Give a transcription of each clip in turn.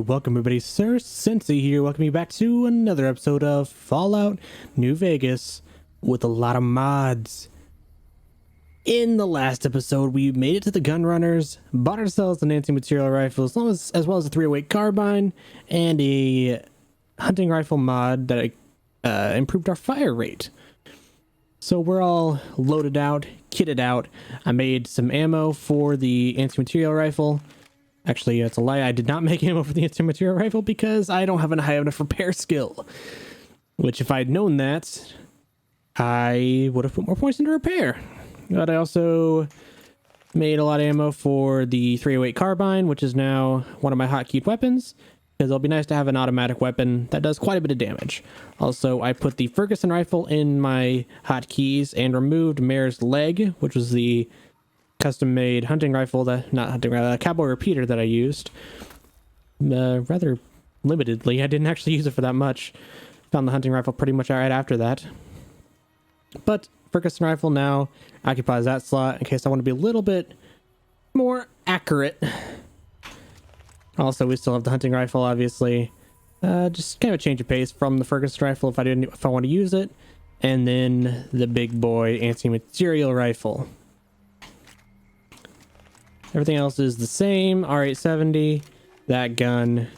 And welcome everybody, Sir Sensei here, welcome you back to another episode of Fallout New Vegas with a lot of mods. In the last episode, we made it to the gun runners, bought ourselves an anti-material rifle, as well as a 308 carbine, and a hunting rifle mod that improved our fire rate. So we're all loaded out, kitted out. I made some ammo for the anti-material rifle. Actually, it's a lie. I did not make ammo for the anti-material rifle because I don't have a high enough repair skill. Which, if I had known that, I would have put more points into repair. But I also made a lot of ammo for the 308 carbine, which is now one of my hotkeyed weapons, because it'll be nice to have an automatic weapon that does quite a bit of damage. Also, I put the Ferguson rifle in my hotkeys and removed Mare's leg, which was the custom-made hunting rifle, cowboy repeater that I used. Rather limitedly. I didn't actually use it for that much. Found the hunting rifle pretty much right after that. But Ferguson rifle now occupies that slot in case I want to be a little bit more accurate. Also, we still have the hunting rifle, obviously. Just kind of a change of pace from the Ferguson rifle if I want to use it. And then the big boy anti-material rifle. Everything else is the same. R870, that gun,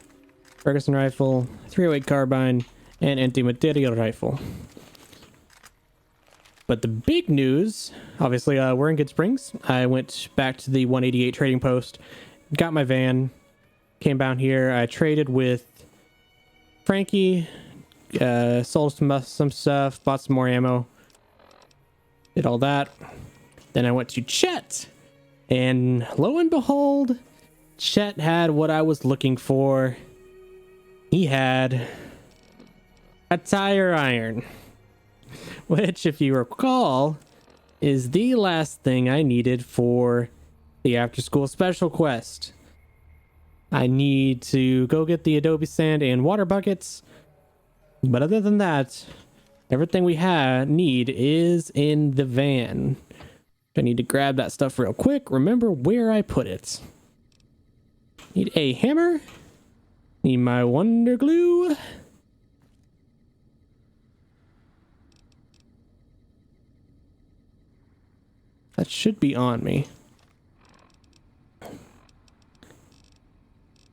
Ferguson rifle, 308 carbine, and anti-material rifle. But the big news, obviously, we're in Good Springs. I went back to the 188 trading post, got my van, came down here. I traded with Frankie, sold some stuff, bought some more ammo, did all that. Then I went to Chet. And lo and behold, Chet had what I was looking for. He had a tire iron, which, if you recall, is the last thing I needed for the after school special quest. I need to go get the adobe sand and water buckets, but other than that, everything we need is in the van. I need to grab that stuff real quick. Remember where I put it. Need a hammer. Need my wonder glue. That should be on me.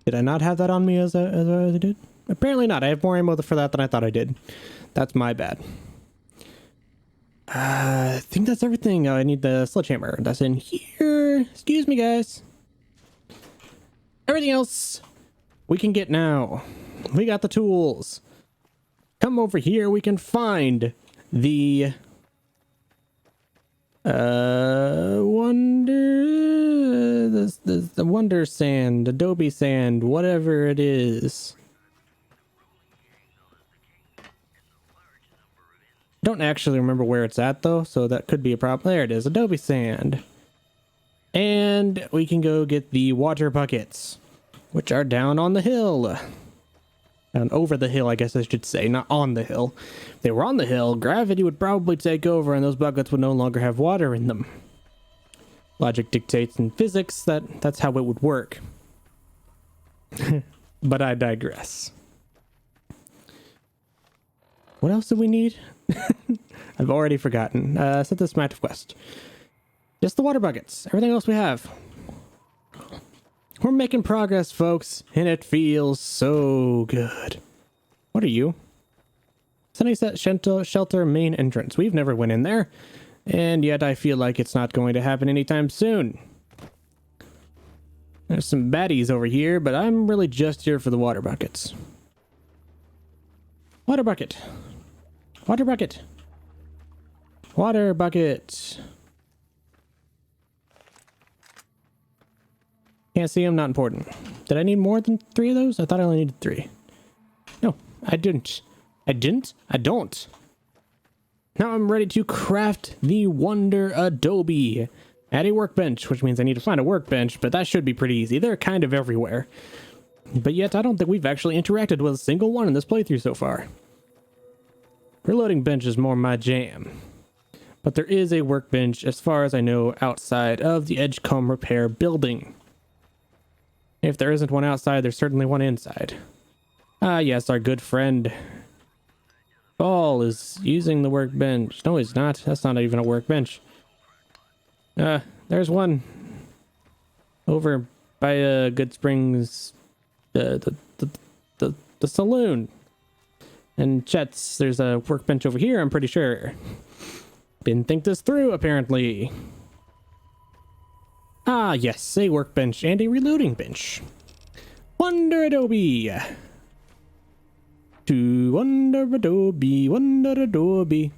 Did I not have that on me as I did? Apparently not. I have more ammo for that than I thought I did. That's my bad. I think that's everything. Oh, I need the sledgehammer. That's in here. Excuse me, guys. Everything else we can get now. We got the tools. Come over here. We can find the wonder sand, adobe sand, whatever it is. Don't actually remember where it's at though, so that could be a problem. There it is, adobe sand. And we can go get the water buckets, which are down on the hill. Down over the hill, I guess I should say, not on the hill. If they were on the hill, gravity would probably take over and those buckets would no longer have water in them. Logic dictates in physics that's how it would work. But I digress. What else do we need? I've already forgotten. Set this to active quest. Just the water buckets. Everything else we have. We're making progress, folks, and it feels so good. What are you? Sunnyset Shelter main entrance. We've never went in there, and yet I feel like it's not going to happen anytime soon. There's some baddies over here, but I'm really just here for the water buckets. Water bucket. Water bucket. Water bucket. Can't see them, not important. Did I need more than 3 of those? I thought I only needed 3. No, I didn't. I don't. Now I'm ready to craft the Wonder Adobe. Add a workbench, which means I need to find a workbench, but that should be pretty easy. They're kind of everywhere. But yet, I don't think we've actually interacted with a single one in this playthrough so far. Reloading bench is more my jam. But there is a workbench, as far as I know, outside of the Edgecombe Repair building. If there isn't one outside, there's certainly one inside. Ah, yes, our good friend Paul is using the workbench. No, he's not. That's not even a workbench. There's one over by Good Springs, the saloon. And Chet's, there's a workbench over here, I'm pretty sure. Didn't think this through, apparently. Ah, yes, a workbench and a reloading bench. Wonder Adobe. To Wonder Adobe, Wonder Adobe.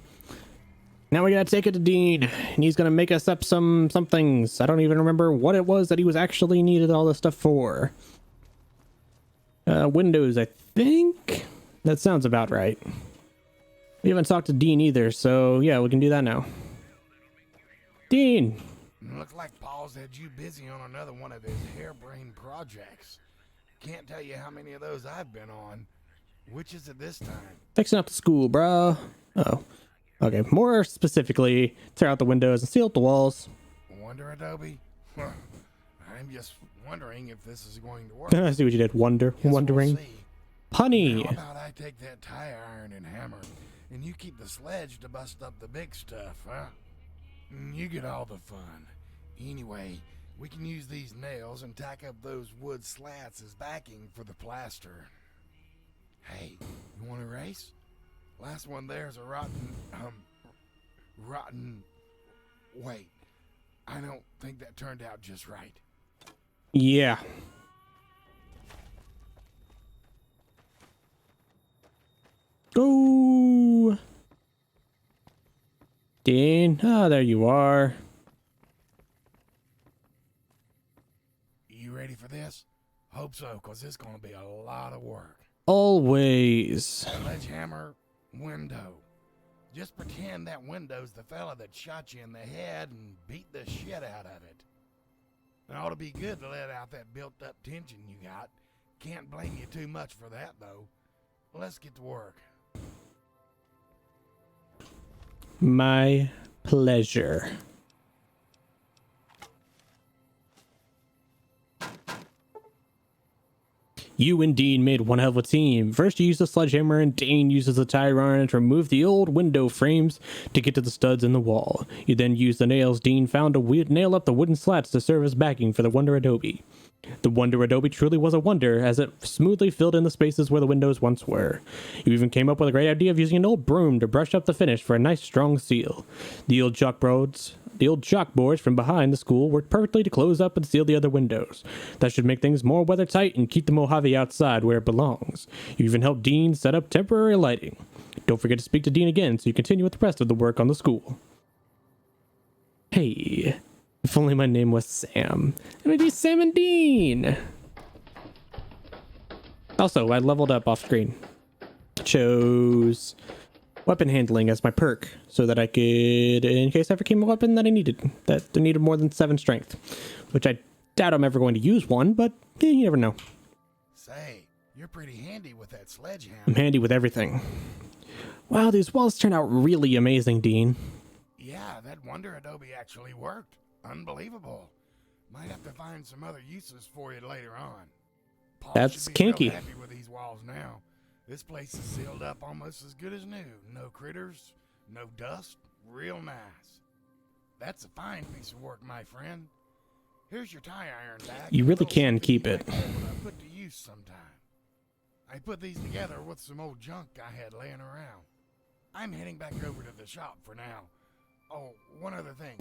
Now we gotta take it to Dean, and he's gonna make us up some things. I don't even remember what it was that he was actually needed all this stuff for. Windows, I think? That sounds about right. We haven't talked to Dean either, so yeah, we can do that now. Dean! Looks like Paul's had you busy on another one of his harebrained projects. Can't tell you how many of those I've been on. Which is it this time? Fixing up the school, bro. Oh. Okay, more specifically, tear out the windows and seal up the walls. Wonder Adobe? I'm just wondering if this is going to work. I see what you did. Wondering. We'll Punny! How about I take that tire iron and hammer, and you keep the sledge to bust up the big stuff, huh? You get all the fun. Anyway, we can use these nails and tack up those wood slats as backing for the plaster. Hey, you want to race? Last one there's a rotten... Wait, I don't think that turned out just right. Yeah. Go! Dean, there you are. You ready for this? Hope so, because it's going to be a lot of work. Always. Sledgehammer, window. Just pretend that window's the fella that shot you in the head and beat the shit out of it. It ought to be good to let out that built-up tension you got. Can't blame you too much for that, though. Let's get to work. My pleasure. You and Dean made one hell of a team. First you used the sledgehammer and Dean uses the tire iron to remove the old window frames to get to the studs in the wall. You then used the nails Dean found to nail up the wooden slats to serve as backing for the Wonder Adobe. The Wonder Adobe truly was a wonder, as it smoothly filled in the spaces where the windows once were. You even came up with a great idea of using an old broom to brush up the finish for a nice strong seal. The old chalkboards from behind the school worked perfectly to close up and seal the other windows. That should make things more weathertight and keep the Mojave outside where it belongs. You even helped Dean set up temporary lighting. Don't forget to speak to Dean again so you continue with the rest of the work on the school. Hey, if only my name was Sam. It would be Sam and Dean. Also, I leveled up off screen. Chose weapon handling as my perk so that I could, in case I ever came a weapon that I needed more than 7 strength, which I doubt I'm ever going to use one, but you never know. Say, you're pretty handy with that sledgehammer. I'm handy with everything. Wow, these walls turned out really amazing, Dean. Yeah, that Wonder Adobe actually worked. Unbelievable. Might have to find some other uses for you later on. Paul That's should be kinky. real happy with these walls now. This place is sealed up almost as good as new. No critters, no dust, real nice. That's a fine piece of work, my friend. Here's your tire iron back. You really can keep it. Put to use sometime. I put these together with some old junk I had laying around. I'm heading back over to the shop for now. Oh, one other thing.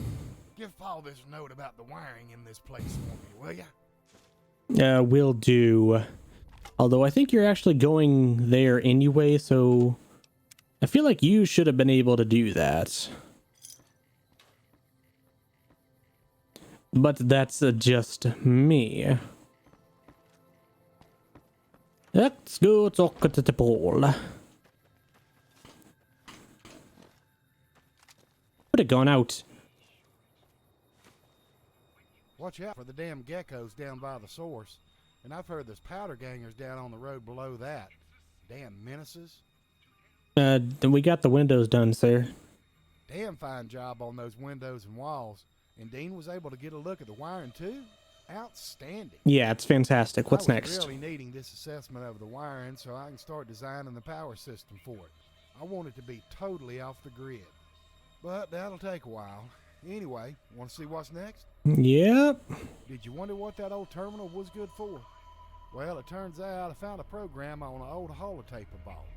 Give Paul this note about the wiring in this place for me, will ya? Will do. Although I think you're actually going there anyway, so I feel like you should have been able to do that. But that's just me. Let's go talk to the Paul. Would have gone out. Watch out for the damn geckos down by the source. And I've heard there's powder gangers down on the road below that. Damn menaces. We got the windows done, sir. Damn fine job on those windows and walls. And Dean was able to get a look at the wiring too? outstanding. Yeah, it's fantastic. What's I was next? really needing this assessment of the wiring so I can start designing the power system for it. I want it to be totally off the grid. But that'll take a while. Anyway, want to see what's next? Yep. Did you wonder what that old terminal was good for? Well, it turns out I found a program on an old holotape vault.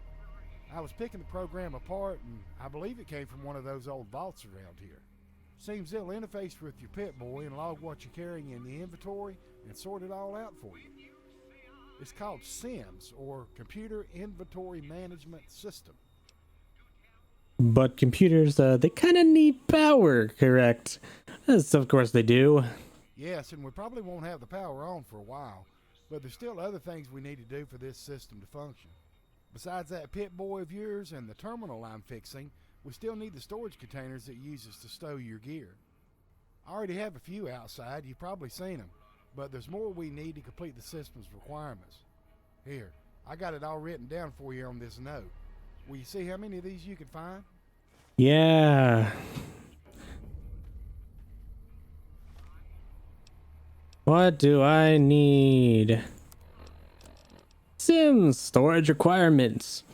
I was picking the program apart, and I believe it came from one of those old vaults around here. Seems it'll interface with your pit boy and log what you're carrying in the inventory and sort it all out for you. It's called SIMS, or Computer Inventory Management System. But computers, they kind of need power, correct? As of course they do. Yes, and we probably won't have the power on for a while, but there's still other things we need to do for this system to function. Besides that pit boy of yours and the terminal I'm fixing, we still need the storage containers it uses to stow your gear. I already have a few outside, you've probably seen them, but there's more we need to complete the system's requirements. Here, I got it all written down for you on this note. Will you see how many of these you can find? Yeah. What do I need? Sims storage requirements.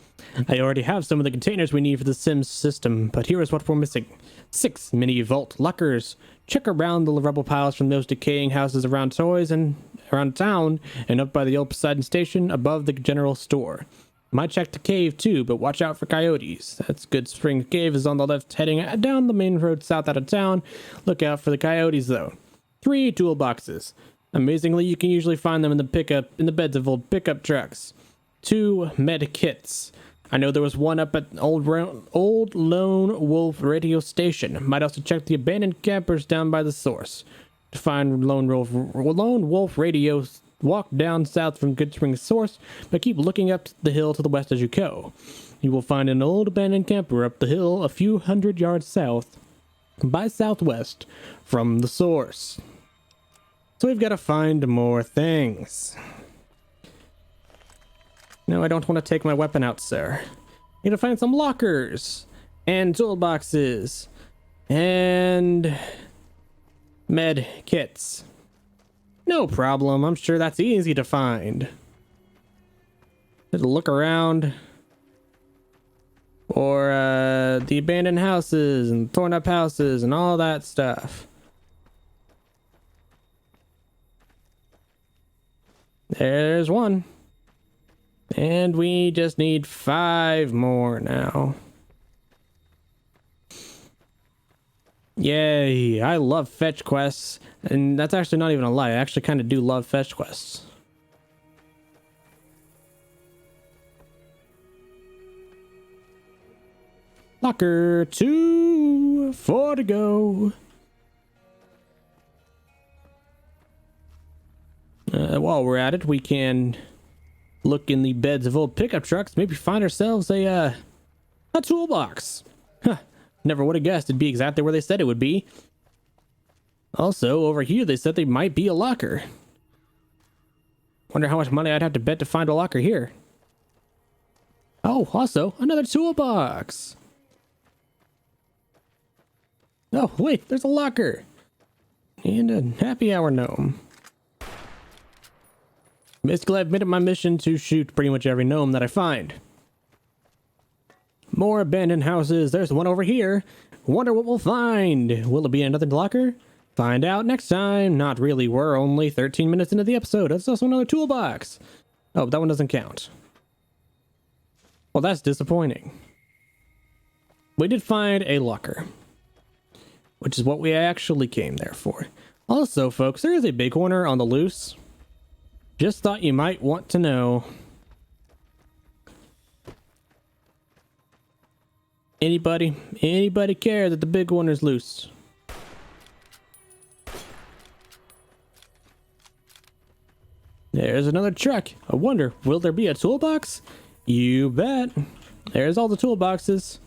I already have some of the containers we need for the Sims system, but here is what we're missing. 6 mini vault lockers. Check around the rubble piles from those decaying houses around toys and around town and up by the old Poseidon station above the general store. Might check the cave too, but watch out for coyotes. That's Good Spring Cave is on the left heading down the main road south out of town. Look out for the coyotes though. 3 toolboxes. Amazingly, you can usually find them in the beds of old pickup trucks. 2 med kits. I know there was one up at old Lone Wolf radio station. Might also check the abandoned campers down by the source. To find Lone Wolf radio, walk down south from Good Spring Source, but keep looking up the hill to the west as you go. You will find an old abandoned camper up the hill a few hundred yards south by southwest from the source. So we've got to find more things. No, I don't want to take my weapon out, sir. Need to find some lockers and toolboxes and med kits. No problem. I'm sure that's easy to find. Just look around for the abandoned houses and torn up houses and all that stuff. There's one. And we just need 5 more now. Yay, I love fetch quests. And that's actually not even a lie. I actually kind of do love fetch quests. Locker 2, 4 to go. While we're at it, we can look in the beds of old pickup trucks. Maybe find ourselves a toolbox. Huh. Never would have guessed it'd be exactly where they said it would be. Also, over here, they said they might be a locker. Wonder how much money I'd have to bet to find a locker here. Oh, also, another toolbox. Oh, wait, there's a locker. And a happy hour gnome. Basically, I've made it my mission to shoot pretty much every gnome that I find. More abandoned houses. There's one over here. Wonder what we'll find. Will it be another locker? Find out next time. Not really. We're only 13 minutes into the episode. That's also another toolbox. Oh, that one doesn't count. Well, that's disappointing. We did find a locker, which is what we actually came there for. Also, folks, there is a big corner on the loose. Just thought you might want to know. Anybody care that the big one is loose? There's another truck. I wonder, will there be a toolbox? You bet. There's all the toolboxes.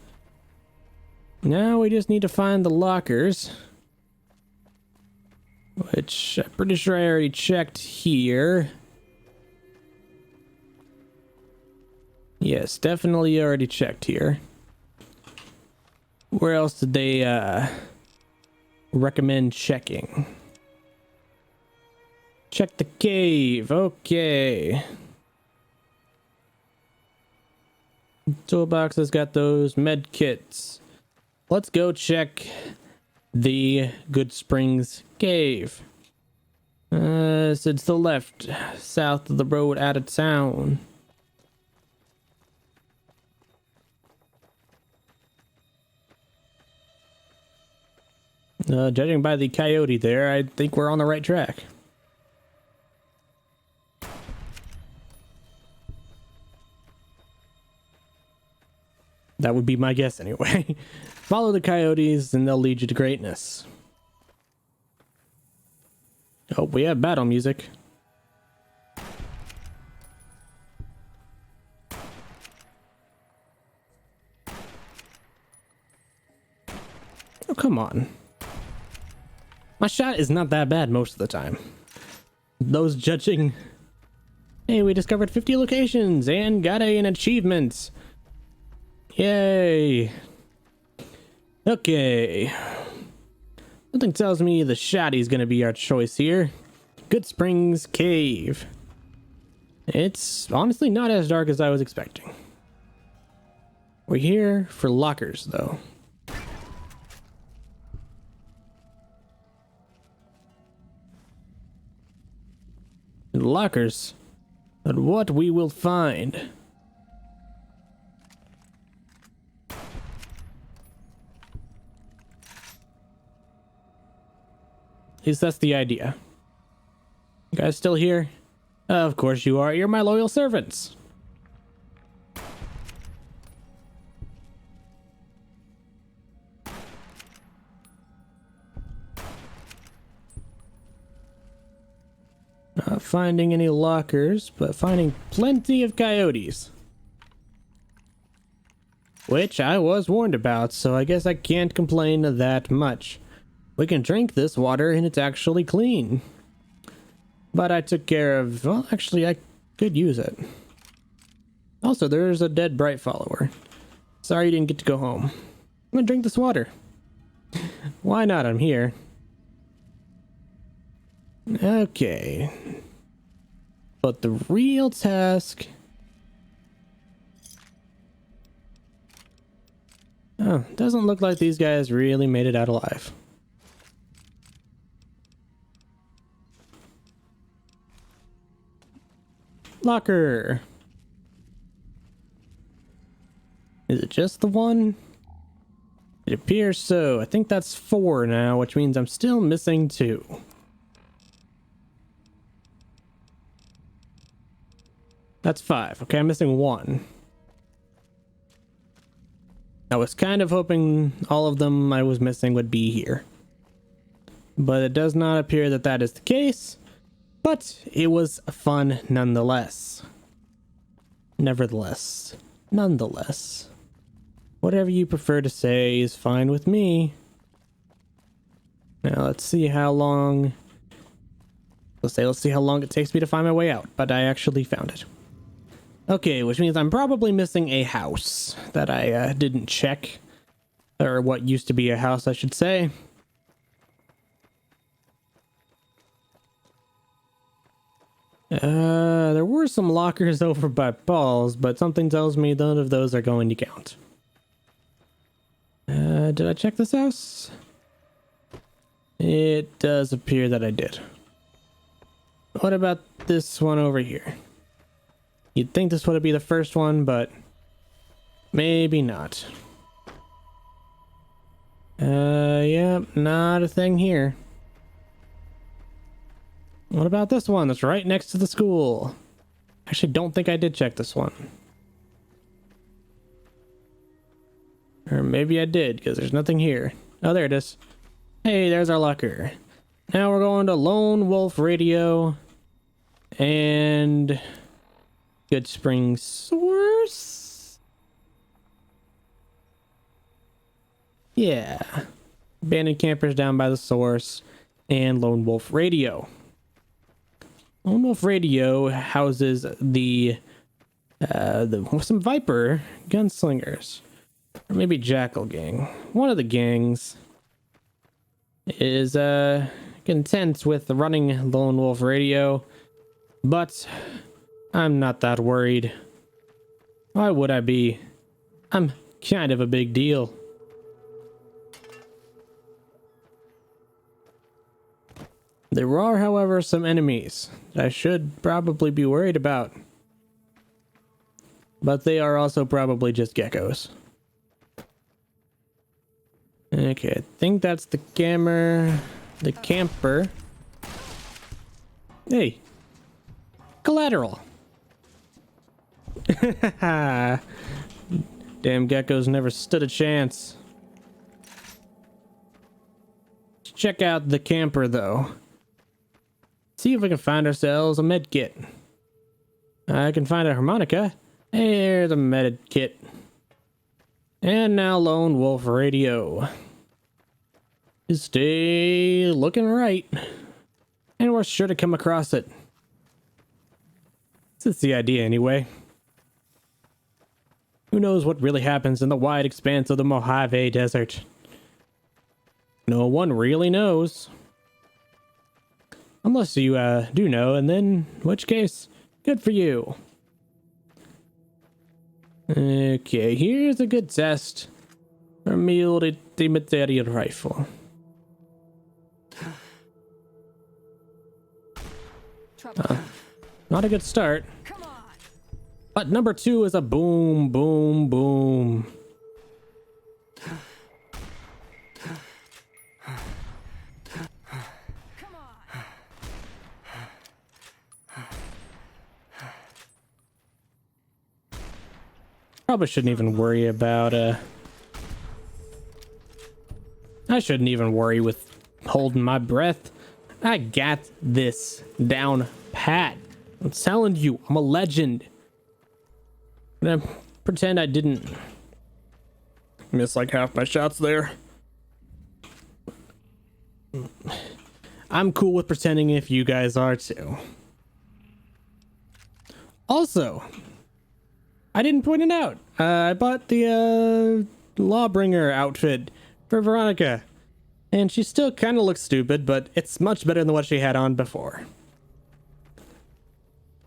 Now we just need to find the lockers, which I'm pretty sure I already checked here. Yes, definitely already checked here. Where else did they recommend checking? Check the cave. Okay. Toolbox has got those med kits. Let's go check the Good Springs cave. It's to the left, south of the road out of town. Judging by the coyote there, I think we're on the right track. That would be my guess anyway. Follow the coyotes and they'll lead you to greatness. Oh, we have battle music. Oh, come on. My shot is not that bad most of the time. Those judging... Hey, we discovered 50 locations and got an achievement. Yay. Okay. Something tells me the shotty's gonna be our choice here. Good Springs Cave. It's honestly not as dark as I was expecting. We're here for lockers, though. Lockers. But what we will find. At least that's the idea. You guys still here? Of course you are. You're my loyal servants. Not finding any lockers, but finding plenty of coyotes. Which I was warned about, so I guess I can't complain that much. We can drink this water and it's actually clean. But I took care of... Well, actually, I could use it. Also, there's a dead bright follower. Sorry you didn't get to go home. I'm gonna drink this water. Why not? I'm here. Okay. But the real task... Oh, doesn't look like these guys really made it out alive. Locker. Is it just the one? It appears so. I think that's 4 now, which means I'm still missing 2. That's 5. Okay, I'm missing 1. I was kind of hoping all of them I was missing would be here. But it does not appear that that is the case. But it was fun nonetheless. Nevertheless. Nonetheless. Whatever you prefer to say is fine with me. Now let's see how long... Let's see how long it takes me to find my way out. But I actually found it. Okay, which means I'm probably missing a house that I didn't check. Or what used to be a house, I should say. There were some lockers over by Paul's, but something tells me none of those are going to count. Did I check this house? It does appear that I did. What about this one over here? You'd think this would be the first one, but maybe not. Yeah, not a thing here. What about this one that's right next to the school? Actually, don't think I did check this one. Or maybe I did, because there's nothing here. Oh, there it is. Hey, there's our locker. Now we're going to Lone Wolf Radio and Good Spring Source. Yeah. Abandoned campers down by the source and Lone Wolf Radio. Lone Wolf Radio houses some Viper gunslingers. Or maybe Jackal Gang. One of the gangs is content with running Lone Wolf Radio, but I'm not that worried. Why would I be? I'm kind of a big deal. There are, however, some enemies I should probably be worried about. But they are also probably just geckos. Okay, I think that's the camper. Hey. Collateral. Damn geckos never stood a chance. Check out the camper, though. See if we can find ourselves a med kit. I can find a harmonica. There's a med kit. And now Lone Wolf Radio. Stay looking right. And we're sure to come across it. That's the idea anyway. Who knows what really happens in the wide expanse of the Mojave Desert? No one really knows. Unless you do know, and then, in which case, good for you. Okay, here's a good test for a military rifle. Not a good start. But number 2 is a boom, boom, boom. Probably shouldn't even worry about, I shouldn't even worry with holding my breath. I got this down pat. I'm telling you, I'm a legend. I'm gonna pretend I didn't miss like half my shots there. I'm cool with pretending if you guys are too. Also, I didn't point it out. I bought the Lawbringer outfit for Veronica. And she still kind of looks stupid, but it's much better than what she had on before.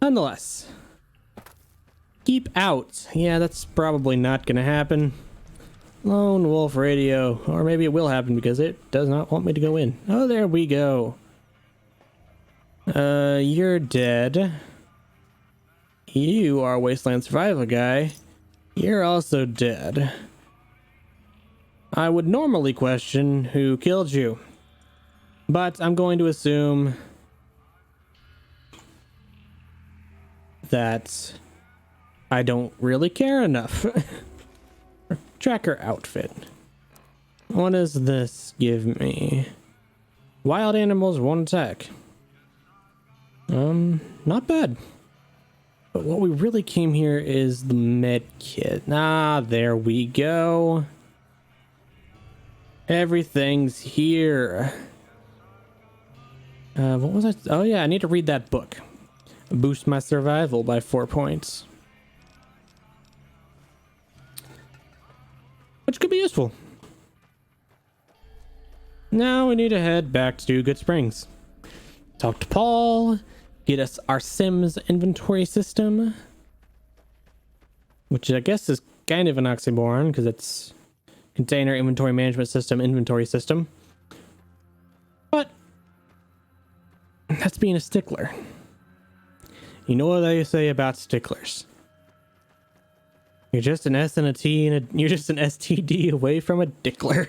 Nonetheless. Keep out. Yeah, that's probably not going to happen. Lone Wolf Radio. Or maybe it will happen because it does not want me to go in. Oh, there we go. You're dead. You are a Wasteland Survival guy. You're also dead. I would normally question who killed you, but I'm going to assume that I don't really care enough. Tracker outfit. What does this give me? Wild animals, 1 attack. Not bad. But what we really came here is the med kit. Ah, there we go. Everything's here. What was I? Oh yeah, I need to read that book. Boost my survival by 4 points. Which could be useful. Now we need to head back to Good Springs. Talk to Paul. Get us our Sims inventory system. Which I guess is kind of an oxymoron because it's container inventory management system, inventory system. But that's being a stickler. You know what they say about sticklers? You're just an S and a T and you're just an STD away from a dickler.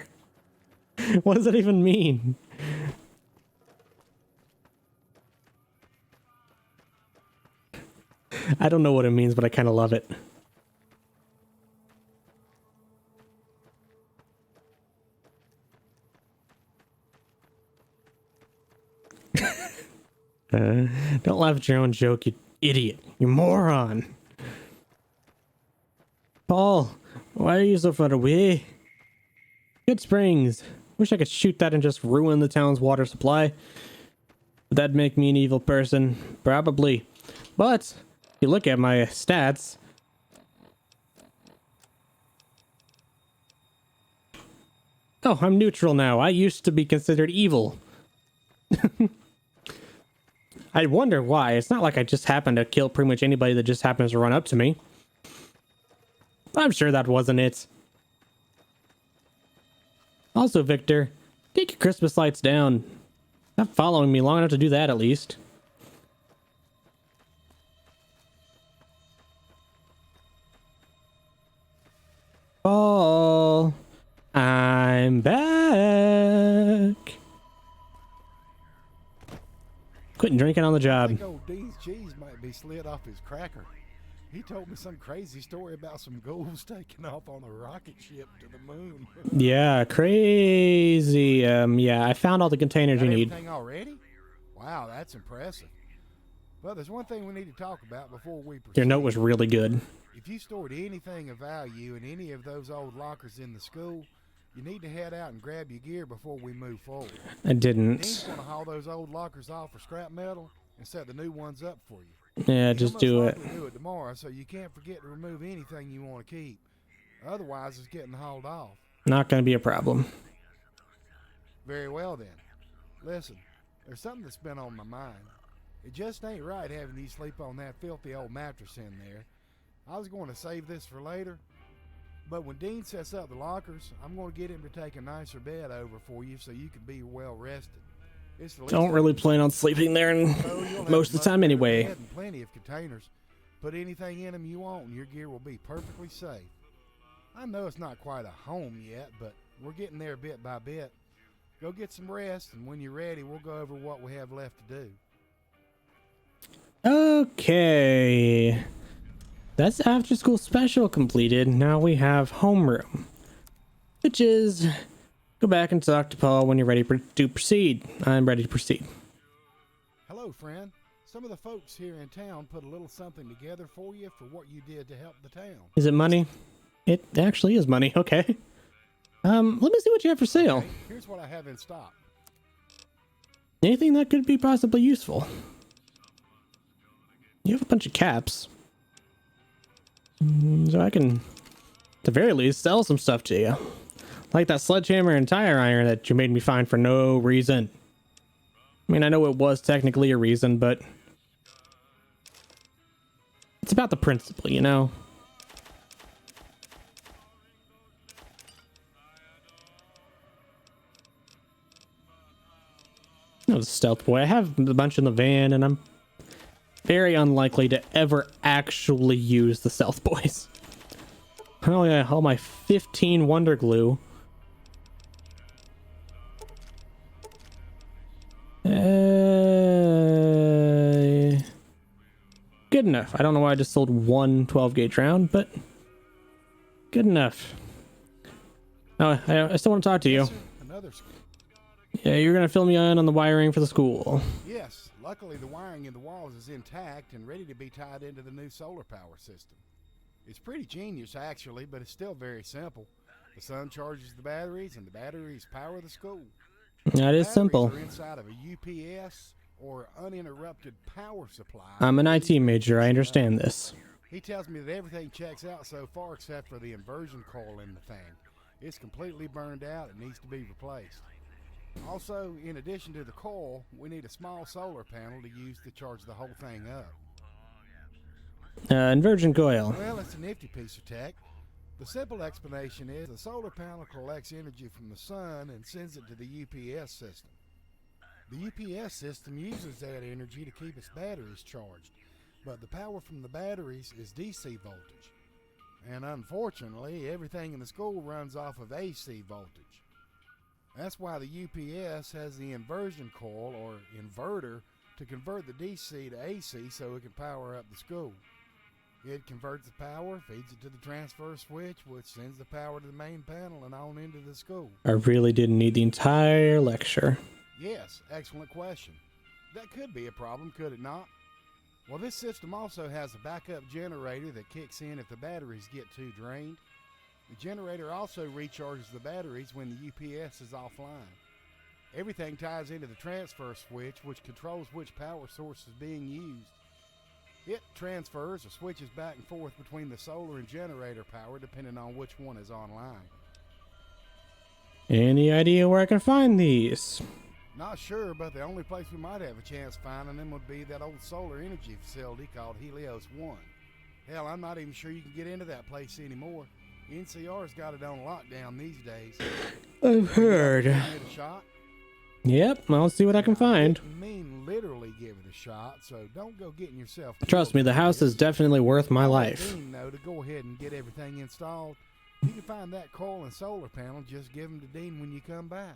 What does that even mean? I don't know what it means, but I kind of love it. Don't laugh at your own joke, you idiot. You moron. Paul, why are you so far away? Good Springs. Wish I could shoot that and just ruin the town's water supply. Would that make me an evil person? Probably. But if you look at my stats, oh, I'm neutral now. I used to be considered evil. I wonder why. It's not like I just happened to kill pretty much anybody that just happens to run up to me. I'm sure that wasn't it. Also, Victor, get your Christmas lights down. Stop following me long enough to do that, at least. Oh, I'm back. Quitting drinking on the I job. think old Dean's cheese might be slid off his cracker. He told me some crazy story about some ghouls taking off on a rocket ship to the moon. Yeah, crazy. Yeah, I found all the containers Got you need. everything already? Wow, that's impressive. But there's one thing we need to talk about before we proceed. Your note was really good. If you stored anything of value in any of those old lockers in the school, you need to head out and grab your gear before we move forward. I Dean's didn't. going to haul those old lockers off for scrap metal and set the new ones up for you. Yeah, He'll just most do it. likely do it tomorrow, so you can't forget to remove anything you want to keep. Otherwise, it's getting hauled off. Not gonna be a problem. Very well then. Listen, there's something that's been on my mind. It just ain't right having you sleep on that filthy old mattress in there. I was going to save this for later, but when Dean sets up the lockers, I'm going to get him to take a nicer bed over for you so you can be well rested. It's the least Don't really plan on sleeping there So you'll have most of the much time better anyway. bed and plenty of containers. Put anything in them you want and your gear will be perfectly safe. I know it's not quite a home yet, but we're getting there bit by bit. Go get some rest, and when you're ready, we'll go over what we have left to do. Okay. That's after school special completed. Now we have homeroom. Which is go back and talk to Paul when you're ready to proceed. I'm ready to proceed. Hello, friend. Some of the folks here in town put a little something together for you for what you did to help the town. Is it money? It actually is money, okay. Let me see what you have for sale. Okay, here's what I have in stock. Anything that could be possibly useful. You have a bunch of caps. So I can, at the very least, sell some stuff to you. Like that sledgehammer and tire iron that you made me find for no reason. I mean, I know it was technically a reason, but it's about the principle, you know? No, stealth boy. I have a bunch in the van, and I'm very unlikely to ever actually use the stealth boys. Oh yeah, all my 15 wonder glue. Good enough. I don't know why I just sold one 12 gauge round, but good enough. Oh, I still want to talk to you. Yes, sir. Another school. Yeah, you're gonna fill me in on the wiring for the school. Yes, luckily the wiring in the walls is intact and ready to be tied into the new solar power system. It's pretty genius, actually, but it's still very simple. The sun charges the batteries, and the batteries power the school. That is Batteries simple. are inside of a UPS or uninterrupted power supply. I'm an IT major. I understand this. He tells me that everything checks out so far except for the inversion coil in the thing. It's completely burned out and needs to be replaced. Also, in addition to the coil, we need a small solar panel to use to charge the whole thing up. Inversion coil. Well, it's a nifty piece of tech. The simple explanation is the solar panel collects energy from the sun and sends it to the UPS system. The UPS system uses that energy to keep its batteries charged, but the power from the batteries is DC voltage. And unfortunately, everything in the school runs off of AC voltage. That's why the UPS has the inversion coil or inverter to convert the DC to AC so it can power up the school. It converts the power, feeds it to the transfer switch, which sends the power to the main panel and on into the school. I really didn't need the entire lecture. Yes, excellent question. That could be a problem, could it not? Well, this system also has a backup generator that kicks in if the batteries get too drained. The generator also recharges the batteries when the UPS is offline. Everything ties into the transfer switch, which controls which power source is being used. It transfers or switches back and forth between the solar and generator power depending on which one is online. Any idea where I can find these? Not sure, but the only place we might have a chance finding them would be that old solar energy facility called Helios 1. Hell, I'm not even sure you can get into that place anymore. NCR's got it on lockdown these days. I've heard. Give it a shot? Yep, I'll see what I can find. I didn't mean literally give it a shot, so don't go getting yourself Trust me, the house is definitely worth my life. Dean, though, to go ahead and get everything installed. You can find that coil and solar panel, just give them to Dean when you come back.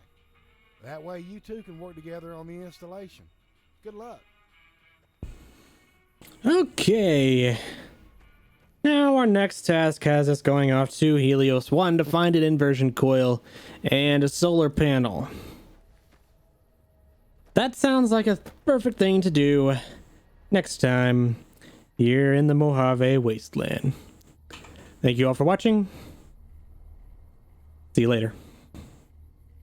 That way you two can work together on the installation. Good luck. Okay. Now our next task has us going off to Helios 1 to find an inversion coil and a solar panel. That sounds like a perfect thing to do next time here in the Mojave Wasteland. Thank you all for watching. See you later.